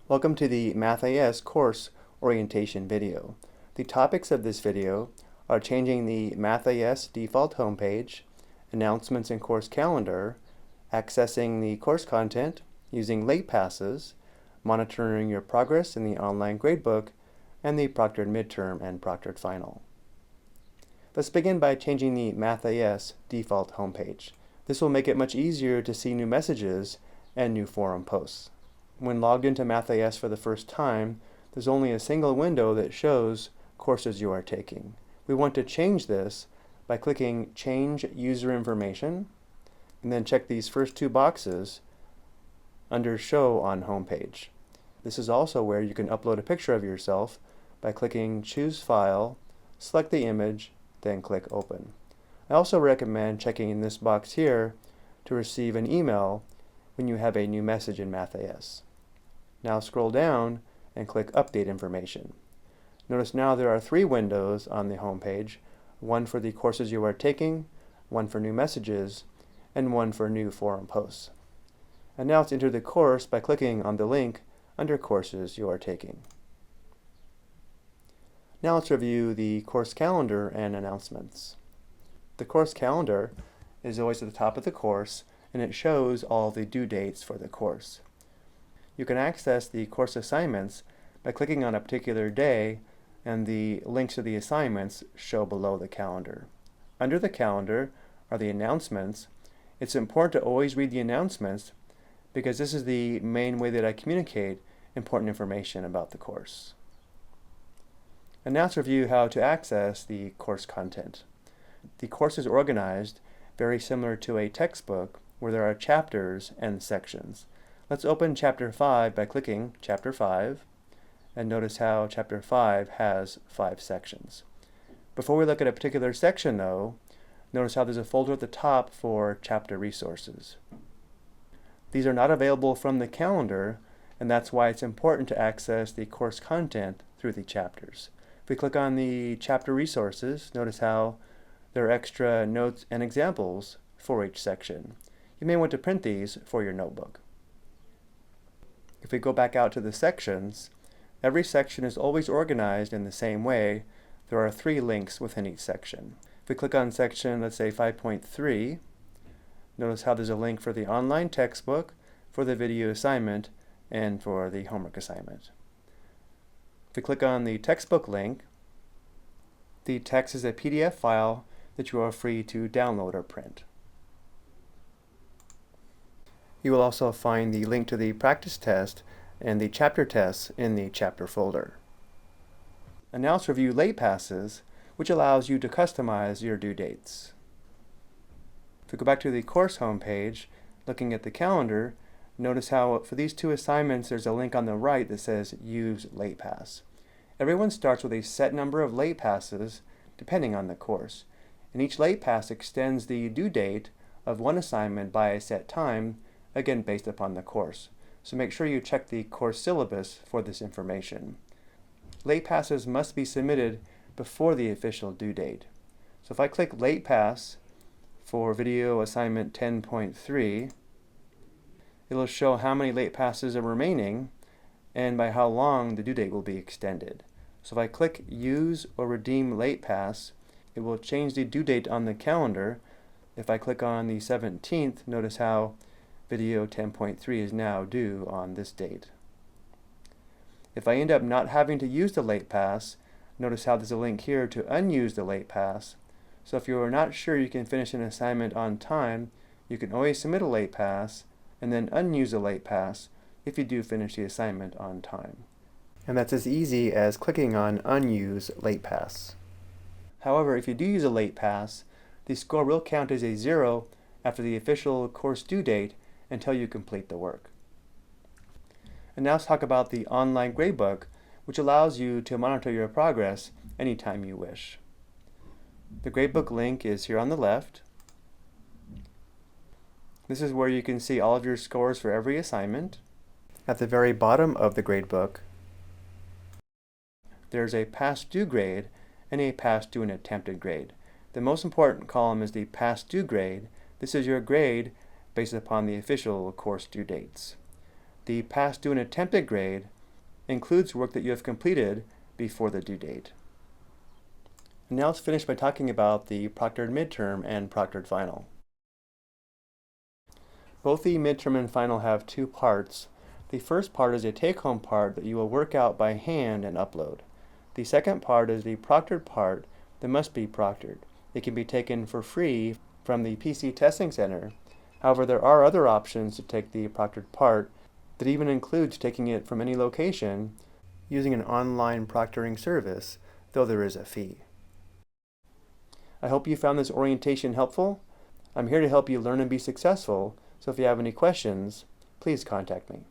Welcome to the MathIS course orientation video. The topics of this video are changing the MathIS default homepage, announcements and course calendar, accessing the course content, using late passes, monitoring your progress in the online gradebook, and the proctored midterm and proctored final. Let's begin by changing the MathIS default homepage. This will make it much easier to see new messages and new forum posts. When logged into MathIS for the first time, there's only a single window that shows courses you are taking. We want to change this by clicking Change User Information, and then check these first two boxes under Show on Homepage. This is also where you can upload a picture of yourself by clicking Choose File, select the image, then click Open. I also recommend checking in this box here to receive an email when you have a new message in MathIS. Now scroll down and click Update Information. Notice now there are three windows on the home page, one for the courses you are taking, one for new messages, and one for new forum posts. And now let's enter the course by clicking on the link under Courses you are taking. Now let's review the course calendar and announcements. The course calendar is always at the top of the course, and it shows all the due dates for the course. You can access the course assignments by clicking on a particular day, and the links to the assignments show below the calendar. Under the calendar are the announcements. It's important to always read the announcements because this is the main way that I communicate important information about the course. And now let's review how to access the course content. The course is organized very similar to a textbook where there are chapters and sections. Let's open Chapter 5 by clicking Chapter 5, and notice how Chapter 5 has 5 sections. Before we look at a particular section though, notice how there's a folder at the top for chapter resources. These are not available from the calendar, and that's why it's important to access the course content through the chapters. If we click on the chapter resources, notice how there are extra notes and examples for each section. You may want to print these for your notebook. If we go back out to the sections, every section is always organized in the same way. There are 3 links within each section. If we click on section, let's say 5.3, notice how there's a link for the online textbook, for the video assignment, and for the homework assignment. If we click on the textbook link, the text is a PDF file that you are free to download or print. You will also find the link to the practice test and the chapter tests in the chapter folder. And now let's review late passes, which allows you to customize your due dates. If we go back to the course homepage, looking at the calendar, notice how for these 2 assignments there's a link on the right that says Use Late Pass. Everyone starts with a set number of late passes depending on the course, and each late pass extends the due date of one assignment by a set time, again based upon the course. So make sure you check the course syllabus for this information. Late passes must be submitted before the official due date. So if I click Late Pass for video assignment 10.3, it'll show how many late passes are remaining and by how long the due date will be extended. So if I click Use or Redeem Late Pass, it will change the due date on the calendar. If I click on the 17th, notice how video 10.3 is now due on this date. If I end up not having to use the late pass, notice how there's a link here to unuse the late pass. So if you are not sure you can finish an assignment on time, you can always submit a late pass and then unuse a late pass if you do finish the assignment on time. And that's as easy as clicking on Unuse Late Pass. However, if you do use a late pass, the score will count as a 0 after the official course due date until you complete the work. And now let's talk about the online gradebook, which allows you to monitor your progress anytime you wish. The gradebook link is here on the left. This is where you can see all of your scores for every assignment. At the very bottom of the gradebook, there's a past due grade and a past due and attempted grade. The most important column is the past due grade. This is your grade based upon the official course due dates. The past due and attempted grade includes work that you have completed before the due date. And now let's finish by talking about the proctored midterm and proctored final. Both the midterm and final have two parts. The first part is a take-home part that you will work out by hand and upload. The second part is the proctored part that must be proctored. It can be taken for free from the PC Testing Center. However, there are other options to take the proctored part that even includes taking it from any location using an online proctoring service, though there is a fee. I hope you found this orientation helpful. I'm here to help you learn and be successful, so if you have any questions, please contact me.